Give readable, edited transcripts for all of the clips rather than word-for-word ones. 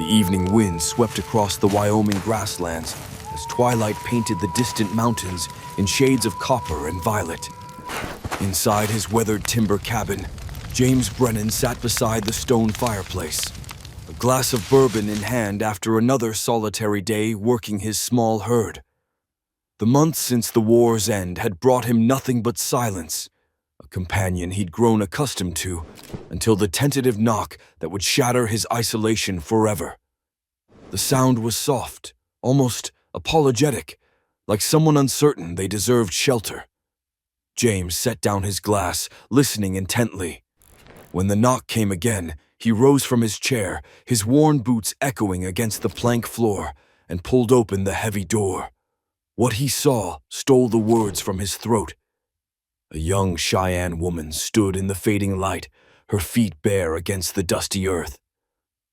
evening wind swept across the Wyoming grasslands as twilight painted the distant mountains in shades of copper and violet. Inside his weathered timber cabin, James Brennan sat beside the stone fireplace, a glass of bourbon in hand after another solitary day working his small herd. The months since the war's end had brought him nothing but silence, a companion he'd grown accustomed to, until the tentative knock that would shatter his isolation forever. The sound was soft, almost apologetic, like someone uncertain they deserved shelter. James set down his glass, listening intently. When the knock came again, he rose from his chair, his worn boots echoing against the plank floor, and pulled open the heavy door. What he saw stole the words from his throat. A young Cheyenne woman stood in the fading light, her feet bare against the dusty earth.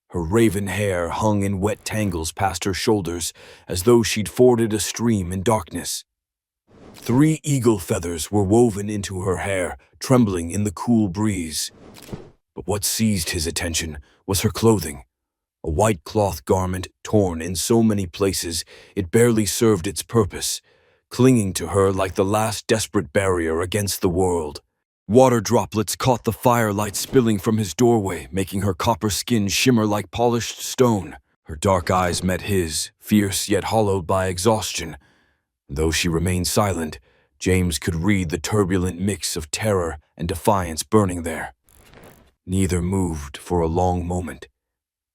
Her raven hair hung in wet tangles past her shoulders, as though she'd forded a stream in darkness. 3 eagle feathers were woven into her hair, trembling in the cool breeze. But what seized his attention was her clothing. A white cloth garment torn in so many places it barely served its purpose, clinging to her like the last desperate barrier against the world. Water droplets caught the firelight spilling from his doorway, making her copper skin shimmer like polished stone. Her dark eyes met his, fierce yet hollowed by exhaustion. Though she remained silent, James could read the turbulent mix of terror and defiance burning there. Neither moved for a long moment.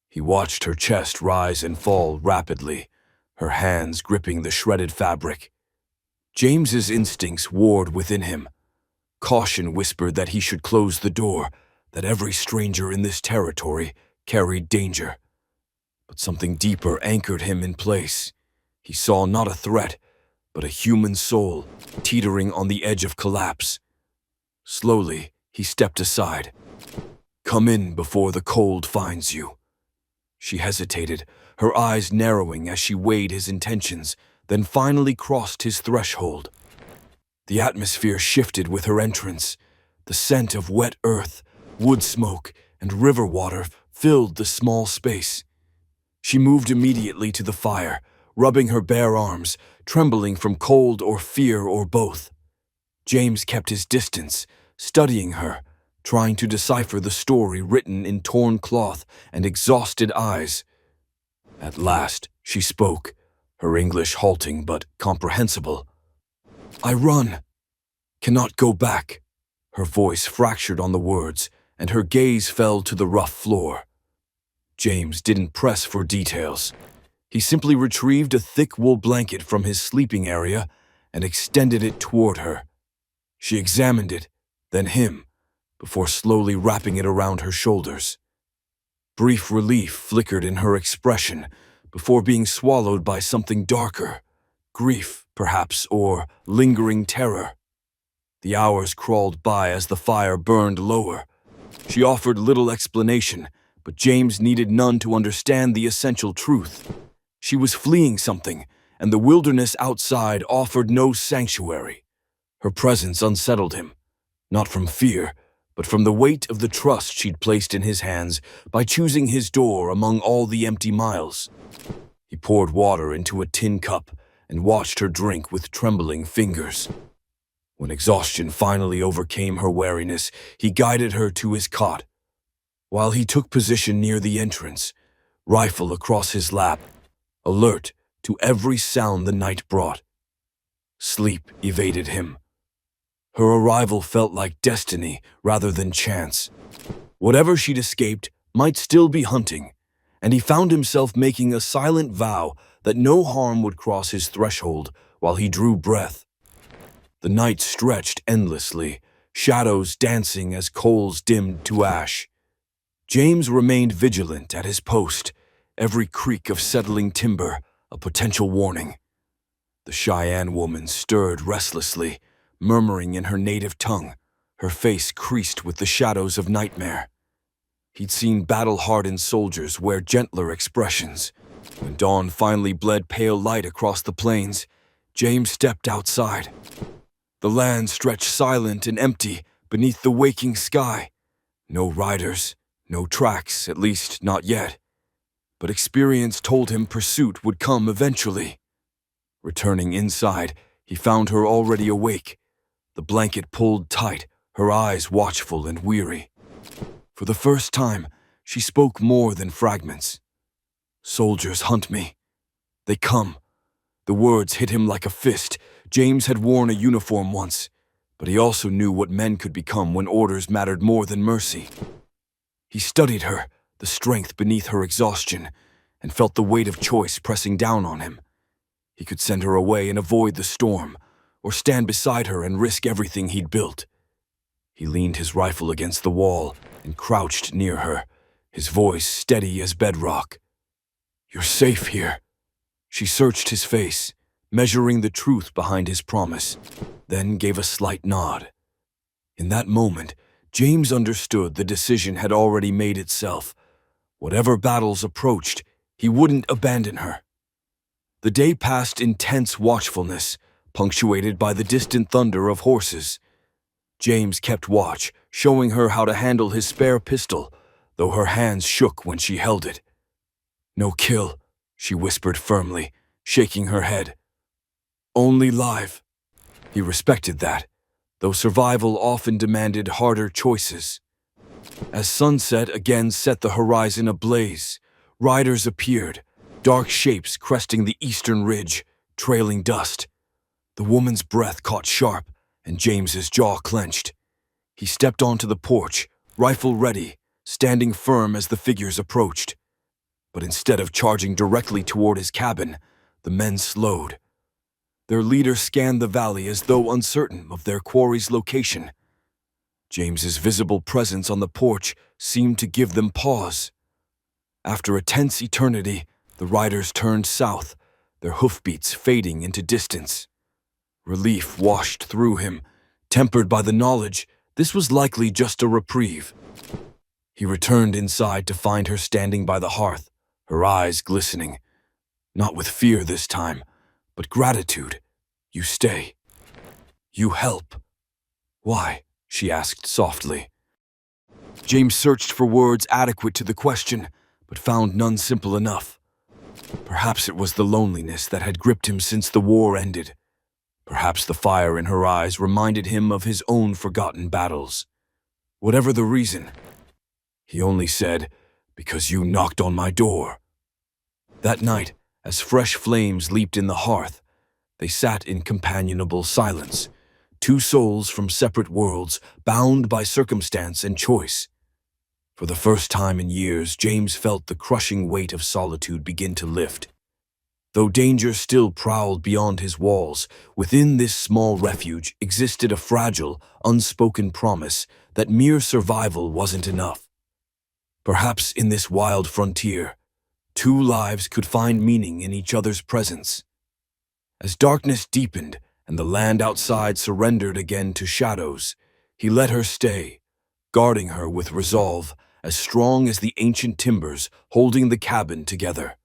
He watched her chest rise and fall rapidly, her hands gripping the shredded fabric. James's instincts warred within him. Caution whispered that he should close the door, that every stranger in this territory carried danger. But something deeper anchored him in place. He saw not a threat, but a human soul teetering on the edge of collapse. Slowly, he stepped aside. "Come in before the cold finds you." She hesitated, her eyes narrowing as she weighed his intentions, then finally crossed his threshold. The atmosphere shifted with her entrance. The scent of wet earth, wood smoke, and river water filled the small space. She moved immediately to the fire, rubbing her bare arms, trembling from cold or fear or both. James kept his distance, studying her, trying to decipher the story written in torn cloth and exhausted eyes. At last, she spoke, her English halting but comprehensible. "I run. Cannot go back." Her voice fractured on the words, and her gaze fell to the rough floor. James didn't press for details. He simply retrieved a thick wool blanket from his sleeping area and extended it toward her. She examined it, then him, before slowly wrapping it around her shoulders. Brief relief flickered in her expression before being swallowed by something darker, grief, perhaps, or lingering terror. The hours crawled by as the fire burned lower. She offered little explanation, but James needed none to understand the essential truth. She was fleeing something, and the wilderness outside offered no sanctuary. Her presence unsettled him, not from fear, but from the weight of the trust she'd placed in his hands by choosing his door among all the empty miles. He poured water into a tin cup and watched her drink with trembling fingers. When exhaustion finally overcame her wariness, he guided her to his cot. While he took position near the entrance, rifle across his lap, alert to every sound the night brought. Sleep evaded him. Her arrival felt like destiny rather than chance. Whatever she'd escaped might still be hunting, and he found himself making a silent vow that no harm would cross his threshold while he drew breath. The night stretched endlessly, shadows dancing as coals dimmed to ash. James remained vigilant at his post, every creak of settling timber a potential warning. The Cheyenne woman stirred restlessly, murmuring in her native tongue, her face creased with the shadows of nightmare. He'd seen battle-hardened soldiers wear gentler expressions. When dawn finally bled pale light across the plains, James stepped outside. The land stretched silent and empty beneath the waking sky. No riders, no tracks, at least not yet. but experience told him pursuit would come eventually. Returning inside, he found her already awake, the blanket pulled tight, her eyes watchful and weary. For the first time, she spoke more than fragments. "Soldiers hunt me. They come." The words hit him like a fist. James had worn a uniform once, but he also knew what men could become when orders mattered more than mercy. He studied her, the strength beneath her exhaustion, and felt the weight of choice pressing down on him. He could send her away and avoid the storm, or stand beside her and risk everything he'd built. He leaned his rifle against the wall and crouched near her, his voice steady as bedrock. "You're safe here." She searched his face, measuring the truth behind his promise, then gave a slight nod. In that moment, James understood the decision had already made itself. Whatever battles approached, he wouldn't abandon her. The day passed in tense watchfulness, punctuated by the distant thunder of horses. James kept watch, showing her how to handle his spare pistol, though her hands shook when she held it. "No kill," she whispered firmly, shaking her head. "Only live." He respected that, though survival often demanded harder choices. As sunset again set the horizon ablaze, riders appeared, dark shapes cresting the eastern ridge, trailing dust. The woman's breath caught sharp, and James's jaw clenched. He stepped onto the porch, rifle ready, standing firm as the figures approached. But instead of charging directly toward his cabin, the men slowed. Their leader scanned the valley as though uncertain of their quarry's location. James's visible presence on the porch seemed to give them pause. After a tense eternity, the riders turned south, their hoofbeats fading into distance. Relief washed through him, tempered by the knowledge this was likely just a reprieve. He returned inside to find her standing by the hearth, her eyes glistening. Not with fear this time, but gratitude. "You stay. You help." "Why?" she asked softly. James searched for words adequate to the question, but found none simple enough. Perhaps it was the loneliness that had gripped him since the war ended. Perhaps the fire in her eyes reminded him of his own forgotten battles. Whatever the reason, he only said, "Because you knocked on my door." That night, as fresh flames leaped in the hearth, they sat in companionable silence, two souls from separate worlds, bound by circumstance and choice. For the first time in years, James felt the crushing weight of solitude begin to lift. Though danger still prowled beyond his walls, within this small refuge existed a fragile, unspoken promise that mere survival wasn't enough. Perhaps in this wild frontier, two lives could find meaning in each other's presence. As darkness deepened and the land outside surrendered again to shadows, he let her stay, guarding her with resolve as strong as the ancient timbers holding the cabin together.